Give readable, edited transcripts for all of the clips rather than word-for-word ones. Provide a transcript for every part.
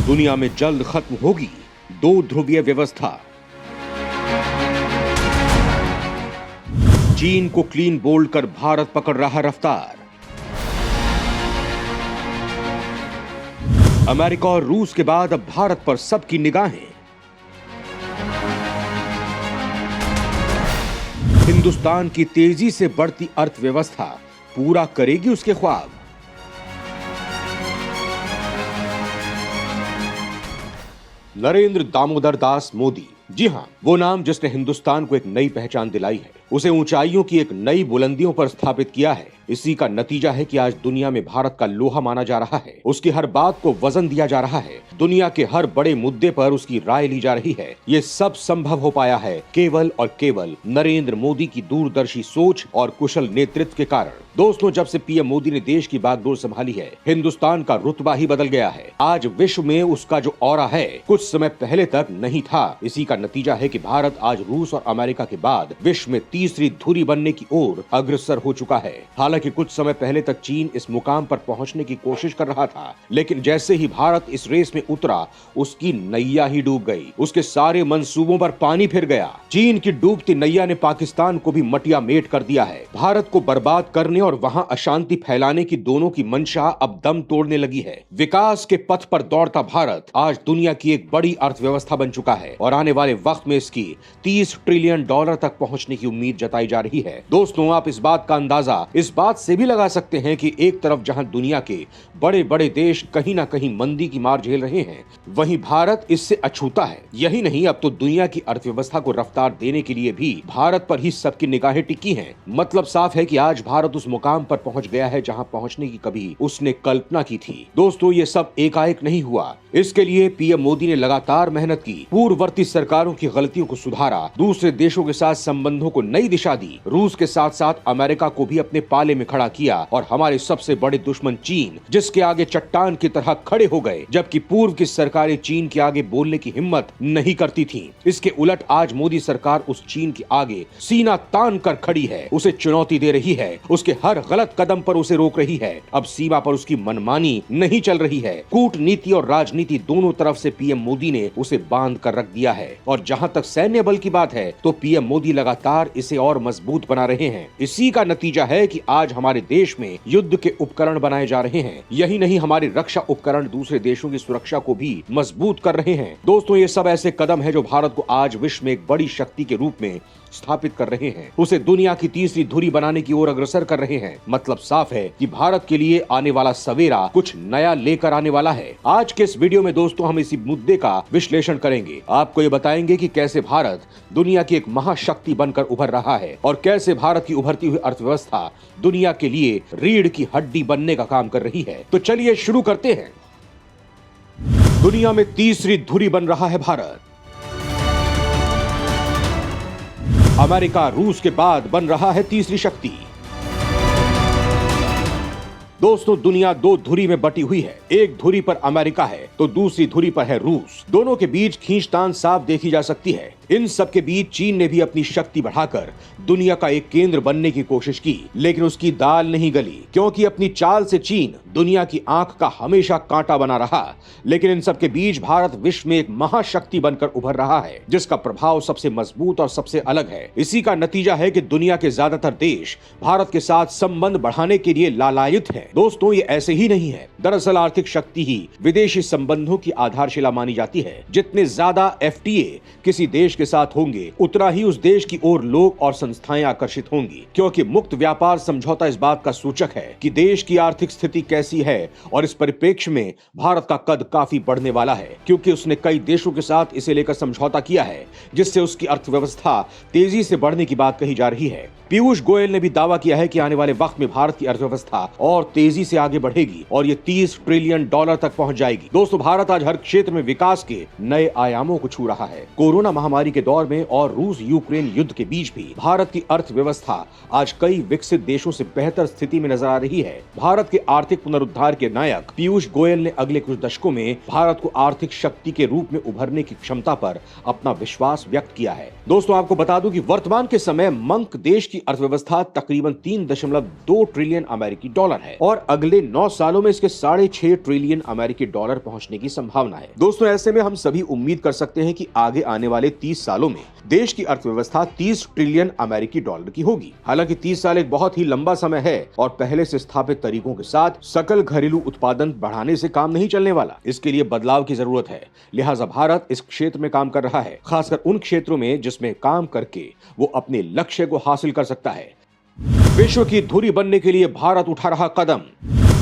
दुनिया में जल्द खत्म होगी दो ध्रुवीय व्यवस्था। चीन को क्लीन बोल्ड कर भारत पकड़ रहा रफ्तार। अमेरिका और रूस के बाद अब भारत पर सबकी निगाहें। हिंदुस्तान की तेजी से बढ़ती अर्थव्यवस्था पूरा करेगी उसके ख्वाब। नरेंद्र दामोदर दास मोदी, जी हां, वो नाम जिसने हिंदुस्तान को एक नई पहचान दिलाई है, उसे ऊंचाइयों की एक नई बुलंदियों पर स्थापित किया है। इसी का नतीजा है कि आज दुनिया में भारत का लोहा माना जा रहा है। उसकी हर बात को वजन दिया जा रहा है। दुनिया के हर बड़े मुद्दे पर उसकी राय ली जा रही है। ये सब संभव हो पाया है केवल और केवल नरेंद्र मोदी की दूरदर्शी सोच और कुशल नेतृत्व के कारण। दोस्तों, जब से पीएम मोदी ने देश की बागडोर संभाली है, हिंदुस्तान का रुतबा ही बदल गया है। आज विश्व में उसका जो ऑरा है, कुछ समय पहले तक नहीं था। इसी का नतीजा है कि भारत आज रूस और अमेरिका के बाद विश्व में तीसरी धुरी बनने की ओर अग्रसर हो चुका है। हालांकि कुछ समय पहले तक चीन इस मुकाम पर पहुंचने की कोशिश कर रहा था, लेकिन जैसे ही भारत इस रेस में उतरा, उसकी नैया ही डूब गई। उसके सारे मंसूबों पर पानी फिर गया। चीन की डूबती नैया ने पाकिस्तान को भी मटिया मेट कर दिया है। भारत को बर्बाद करने और वहां अशांति फैलाने की दोनों की मंशा अब दम तोड़ने लगी है। विकास के पथ पर दौड़ता भारत आज दुनिया की एक बड़ी अर्थव्यवस्था बन चुका है और आने वाले वक्त में इसकी 30 ट्रिलियन डॉलर तक पहुंचने की उम्मीद जताई जा रही है। दोस्तों, आप इस बात का अंदाजा इस बात से भी लगा सकते हैं कि एक तरफ जहां दुनिया के बड़े बड़े देश कहीं ना कहीं मंदी की मार झेल रहे हैं, वहीं भारत इससे अछूता है। यही नहीं, अब तो दुनिया की अर्थव्यवस्था को रफ्तार देने के लिए भी भारत पर ही सबकी निगाहें टिकी हैं। मतलब साफ है कि आज भारत उस मुकाम पर पहुंच गया है जहां पहुंचने की कभी उसने कल्पना की थी। दोस्तों, ये सब एकाएक नहीं हुआ। इसके लिए पीएम मोदी ने लगातार मेहनत की, पूर्ववर्ती सरकारों की गलतियों को सुधारा, दूसरे देशों के साथ संबंधों को नई दिशा दी, रूस के साथ साथ अमेरिका को भी अपने पाले में खड़ा किया और हमारे सबसे बड़े दुश्मन चीन, जिसके आगे चट्टान की तरह खड़े हो गए, जबकि पूर्व की सरकारें चीन के आगे बोलने की हिम्मत नहीं करती थीं। इसके उलट आज मोदी सरकार उस चीन के आगे सीना तान कर खड़ी है, उसे चुनौती दे रही है, उसके हर गलत कदम पर उसे रोक रही है। अब सीमा पर उसकी मनमानी नहीं चल रही है। कूटनीति और राजनीति दोनों तरफ से पीएम मोदी ने उसे बांध कर रख दिया है। और जहां तक सैन्य बल की बात है, तो पीएम मोदी लगातार इसे और मजबूत बना रहे हैं। इसी का नतीजा है कि आज हमारे देश में युद्ध के उपकरण बनाए जा रहे हैं। यही नहीं, हमारे रक्षा उपकरण दूसरे देशों की सुरक्षा को भी मजबूत कर रहे हैं। दोस्तों, ये सब ऐसे कदम है जो भारत को आज विश्व में एक बड़ी शक्ति के रूप में स्थापित कर रहे हैं, उसे दुनिया की तीसरी धुरी बनाने की ओर अग्रसर कर रहे हैं। मतलब साफ है कि भारत के लिए आने वाला सवेरा कुछ नया लेकर आने वाला है। आज के इस वीडियो में दोस्तों हम इसी मुद्दे का विश्लेषण करेंगे। आपको ये बताएंगे कि कैसे भारत दुनिया की एक महाशक्ति बनकर उभर रहा है और कैसे भारत की उभरती हुई अर्थव्यवस्था दुनिया के लिए रीढ़ की हड्डी बनने का काम कर रही है। तो चलिए शुरू करते हैं। दुनिया में तीसरी धुरी बन रहा है भारत। अमेरिका रूस के बाद बन रहा है तीसरी शक्ति। दोस्तों, दुनिया दो धुरी में बटी हुई है। एक धुरी पर अमेरिका है तो दूसरी धुरी पर है रूस। दोनों के बीच खींचतान साफ देखी जा सकती है। इन सब के बीच चीन ने भी अपनी शक्ति बढ़ाकर दुनिया का एक केंद्र बनने की कोशिश की, लेकिन उसकी दाल नहीं गली, क्योंकि अपनी चाल से चीन दुनिया की आंख का हमेशा कांटा बना रहा। लेकिन इन सब के बीच भारत विश्व में एक महाशक्ति बनकर उभर रहा है, जिसका प्रभाव सबसे मजबूत और सबसे अलग है। इसी का नतीजा है कि दुनिया के ज्यादातर देश भारत के साथ संबंध बढ़ाने के लिए लालायित हैं। दोस्तों, ये ऐसे ही नहीं है। दरअसल आर्थिक शक्ति ही विदेशी संबंधों की आधारशिला मानी जाती है। जितने ज्यादा एफटीए किसी देश के साथ होंगे, उतना ही उस देश की ओर लोग और संस्थाएं आकर्षित होंगी, क्योंकि मुक्त व्यापार समझौता इस बात का सूचक है कि देश की आर्थिक स्थिति कैसी है। और इस परिप्रेक्ष्य में भारत का कद काफी बढ़ने वाला है, क्योंकि उसने कई देशों के साथ इसे लेकर समझौता किया है, जिससे उसकी अर्थव्यवस्था तेजी से बढ़ने की बात कही जा रही है। पीयूष गोयल ने भी दावा किया है कि आने वाले वक्त में भारत की अर्थव्यवस्था और तेजी से आगे बढ़ेगी और ये 30 ट्रिलियन डॉलर तक पहुंच जाएगी। दोस्तों, भारत आज हर क्षेत्र में विकास के नए आयामों को छू रहा है। कोरोना महामारी महामारी के दौर में और रूस यूक्रेन युद्ध के बीच भी भारत की अर्थव्यवस्था आज कई विकसित देशों से बेहतर स्थिति में नजर आ रही है। भारत के आर्थिक पुनरुद्धार के नायक पीयूष गोयल ने अगले कुछ दशकों में भारत को आर्थिक शक्ति के रूप में उभरने की क्षमता पर अपना विश्वास व्यक्त किया है। दोस्तों, आपको बता दूं कि वर्तमान के समय मंक देश की अर्थव्यवस्था तकरीबन 3.2 ट्रिलियन अमेरिकी डॉलर है और अगले 9 सालों में इसके 6.5 ट्रिलियन अमेरिकी डॉलर पहुंचने की संभावना है। दोस्तों, ऐसे में हम सभी उम्मीद कर सकते हैं कि आगे आने वाले 30 सालों में देश की अर्थव्यवस्था 30 ट्रिलियन अमेरिकी डॉलर की होगी। हालांकि 30 साल एक बहुत ही लंबा समय है और पहले से स्थापित तरीकों के साथ सकल घरेलू उत्पादन बढ़ाने से काम नहीं चलने वाला। इसके लिए बदलाव की जरूरत है। लिहाजा भारत इस क्षेत्र में काम कर रहा है, खासकर उन क्षेत्रों में जिसमें काम करके वो अपने लक्ष्य को हासिल कर सकता है। विश्व की धुरी बनने के लिए भारत उठा रहा कदम,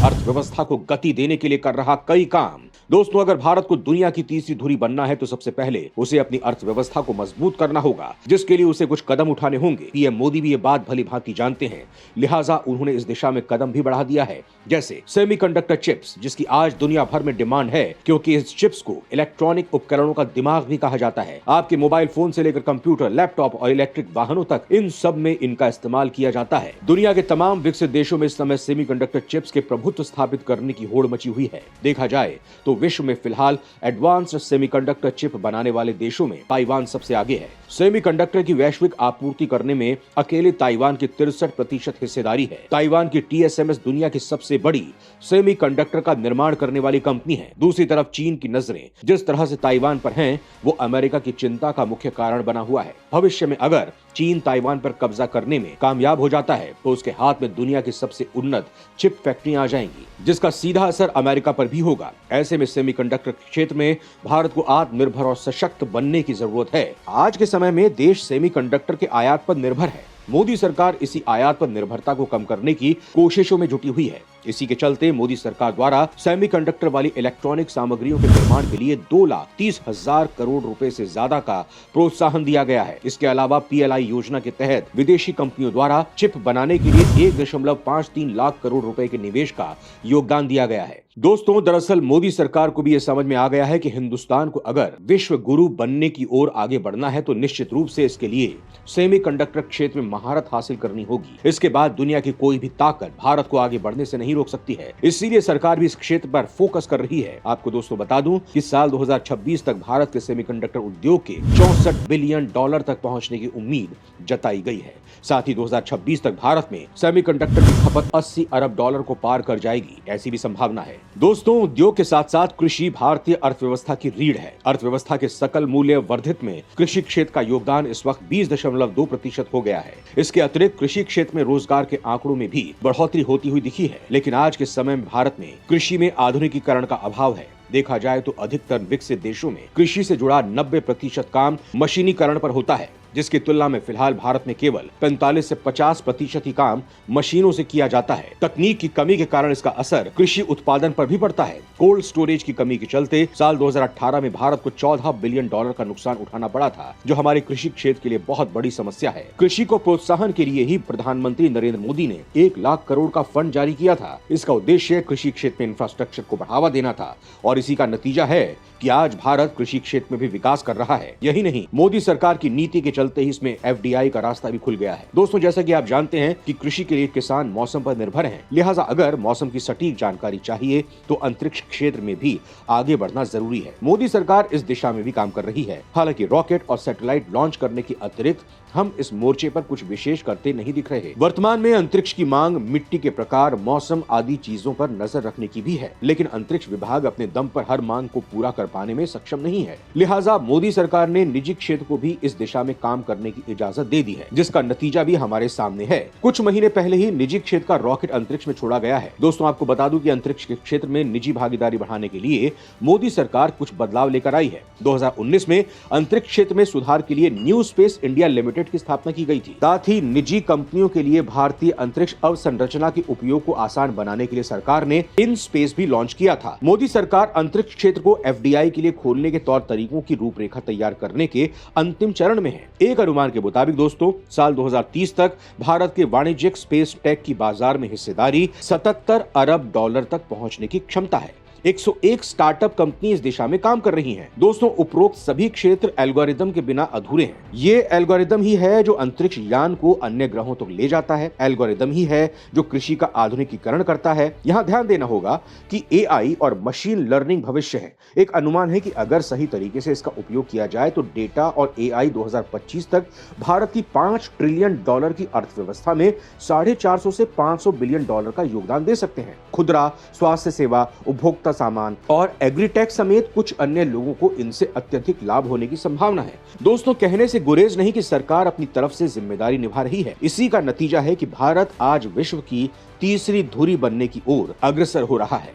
अर्थव्यवस्था को गति देने के लिए कर रहा कई काम। दोस्तों, अगर भारत को दुनिया की तीसरी धुरी बनना है तो सबसे पहले उसे अपनी अर्थव्यवस्था को मजबूत करना होगा, जिसके लिए उसे कुछ कदम उठाने होंगे। पीएम मोदी भी ये बात भली भांति जानते हैं, लिहाजा उन्होंने इस दिशा में कदम भी बढ़ा दिया है। जैसे सेमीकंडक्टर चिप्स, जिसकी आज दुनिया भर में डिमांड है, क्योंकि इस चिप्स को इलेक्ट्रॉनिक उपकरणों का दिमाग भी कहा जाता है। आपके मोबाइल फोन से लेकर कंप्यूटर, लैपटॉप और इलेक्ट्रिक वाहनों तक इन सब में इनका इस्तेमाल किया जाता है। दुनिया के तमाम विकसित देशों में इस समय सेमीकंडक्टर चिप्स के प्रभुत्व स्थापित करने की होड़ मची हुई है। देखा जाए तो विश्व में फिलहाल एडवांस्ड सेमीकंडक्टर चिप बनाने वाले देशों में ताइवान सबसे आगे है। सेमीकंडक्टर की वैश्विक आपूर्ति करने में अकेले ताइवान की 63% हिस्सेदारी है। ताइवान की TSMC दुनिया की सबसे बड़ी सेमीकंडक्टर का निर्माण करने वाली कंपनी है। दूसरी तरफ चीन की नजरें जिस तरह से ताइवान पर हैं, वो अमेरिका की चिंता का मुख्य कारण बना हुआ है। भविष्य में अगर चीन ताइवान पर कब्जा करने में कामयाब हो जाता है तो उसके हाथ में दुनिया की सबसे उन्नत चिप फैक्ट्रियां आ जाएंगी, जिसका सीधा असर अमेरिका पर भी होगा। ऐसे में सेमीकंडक्टर क्षेत्र में भारत को आत्मनिर्भर और सशक्त बनने की जरूरत है। आज के समय में देश सेमीकंडक्टर के आयात पर निर्भर है। मोदी सरकार इसी आयात पर निर्भरता को कम करने की कोशिशों में जुटी हुई है। इसी के चलते मोदी सरकार द्वारा सेमीकंडक्टर वाली इलेक्ट्रॉनिक सामग्रियों के निर्माण के लिए 2,30,000 करोड़ रुपए से ज्यादा का प्रोत्साहन दिया गया है। इसके अलावा PLI योजना के तहत विदेशी कंपनियों द्वारा चिप बनाने के लिए 1.53 लाख करोड़ रुपए के निवेश का योगदान दिया गया है। दोस्तों, दरअसल मोदी सरकार को भी ये समझ में आ गया है कि हिंदुस्तान को अगर विश्व गुरु बनने की ओर आगे बढ़ना है तो निश्चित रूप से इसके लिए सेमीकंडक्टर क्षेत्र में महारत हासिल करनी होगी। इसके बाद दुनिया की कोई भी ताकत भारत को आगे बढ़ने से नहीं रोक सकती है। इसीलिए सरकार भी इस क्षेत्र पर फोकस कर रही है। आपको दोस्तों बता दूं कि साल 2026 तक भारत के सेमीकंडक्टर उद्योग के 64 बिलियन डॉलर तक पहुंचने की उम्मीद जताई गई है। साथ ही 2026 तक भारत में सेमीकंडक्टर की खपत 80 अरब डॉलर को पार कर जाएगी, ऐसी भी संभावना है। दोस्तों, उद्योग के साथ साथ कृषि भारतीय अर्थव्यवस्था की रीढ़ है। अर्थव्यवस्था के सकल मूल्य वर्धित में कृषि क्षेत्र का योगदान इस वक्त 20.2% हो गया है। इसके अतिरिक्त कृषि क्षेत्र में रोजगार के आंकड़ों में भी बढ़ोतरी होती हुई दिखी है। लेकिन आज के समय में भारत में कृषि में आधुनिकीकरण का अभाव है। देखा जाए तो अधिकतर विकसित देशों में कृषि से जुड़ा 90% काम मशीनीकरण पर होता है, जिसकी तुलना में फिलहाल भारत में केवल 45 से 50% ही काम मशीनों से किया जाता है। तकनीक की कमी के कारण इसका असर कृषि उत्पादन पर भी पड़ता है। कोल्ड स्टोरेज की कमी के चलते साल 2018 में भारत को 14 बिलियन डॉलर का नुकसान उठाना पड़ा था, जो हमारे कृषि क्षेत्र के लिए बहुत बड़ी समस्या है। कृषि को प्रोत्साहन के लिए ही प्रधानमंत्री नरेंद्र मोदी ने 1 लाख करोड़ का फंड जारी किया था। इसका उद्देश्य कृषि क्षेत्र में इंफ्रास्ट्रक्चर को बढ़ावा देना था और इसी का नतीजा है कि आज भारत कृषि क्षेत्र में भी विकास कर रहा है। यही नहीं, मोदी सरकार की नीति के चलते ही इसमें FDI का रास्ता भी खुल गया है। दोस्तों, जैसा कि आप जानते हैं कि कृषि के लिए किसान मौसम पर निर्भर हैं, लिहाजा अगर मौसम की सटीक जानकारी चाहिए तो अंतरिक्ष क्षेत्र में भी आगे बढ़ना जरूरी है। मोदी सरकार इस दिशा में भी काम कर रही है। हालांकि रॉकेट और सैटेलाइट लॉन्च करने के अतिरिक्त हम इस मोर्चे पर कुछ विशेष करते नहीं दिख रहे। वर्तमान में अंतरिक्ष की मांग मिट्टी के प्रकार, मौसम आदि चीजों पर नजर रखने की भी है, लेकिन अंतरिक्ष विभाग अपने दम पर हर मांग को पूरा कर पाने में सक्षम नहीं है। लिहाजा मोदी सरकार ने निजी क्षेत्र को भी इस दिशा में काम करने की इजाजत दे दी है, जिसका नतीजा भी हमारे सामने है। कुछ महीने पहले ही निजी क्षेत्र का रॉकेट अंतरिक्ष में छोड़ा गया है। दोस्तों, आपको बता दूं कि अंतरिक्ष के क्षेत्र में निजी भागीदारी बढ़ाने के लिए मोदी सरकार कुछ बदलाव लेकर आई है। 2019 में अंतरिक्ष क्षेत्र में सुधार के लिए न्यू स्पेस इंडिया लिमिटेड की स्थापना की गई थी। साथ ही निजी कंपनियों के लिए भारतीय अंतरिक्ष अवसंरचना के उपयोग को आसान बनाने के लिए सरकार ने इन स्पेस भी लॉन्च किया था। मोदी सरकार अंतरिक्ष क्षेत्र को FDI के लिए खोलने के तौर तरीकों की रूपरेखा तैयार करने के अंतिम चरण में है। एक अनुमान के मुताबिक दोस्तों, साल 2030 तक भारत के वाणिज्यिक स्पेस टेक की बाजार में हिस्सेदारी 77 अरब डॉलर तक पहुंचने की क्षमता है। 101 स्टार्टअप कंपनी इस दिशा में काम कर रही हैं। दोस्तों, उपरोक्त सभी क्षेत्र एल्गोरिदम के बिना अधूरे हैं। ये एल्गोरिदम ही है जो अंतरिक्ष यान को अन्य ग्रहों तक ले जाता है। एल्गोरिदम ही है जो कृषि का आधुनिकीकरण करता है। यहाँ ध्यान देना होगा कि एआई और मशीन लर्निंग भविष्य है। एक अनुमान है कि अगर सही तरीके से इसका उपयोग किया जाए तो डेटा और एआई 2025 तक भारत की $5 ट्रिलियन की अर्थव्यवस्था में $450 से $500 बिलियन का योगदान दे सकते हैं। खुदरा, स्वास्थ्य सेवा, उपभोक्ता सामान और एग्रीटेक समेत कुछ अन्य लोगों को इनसे अत्यधिक लाभ होने की संभावना है। दोस्तों, कहने से गुरेज नहीं कि सरकार अपनी तरफ से जिम्मेदारी निभा रही है। इसी का नतीजा है कि भारत आज विश्व की तीसरी धुरी बनने की ओर अग्रसर हो रहा है।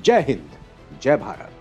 जय हिंद, जय भारत।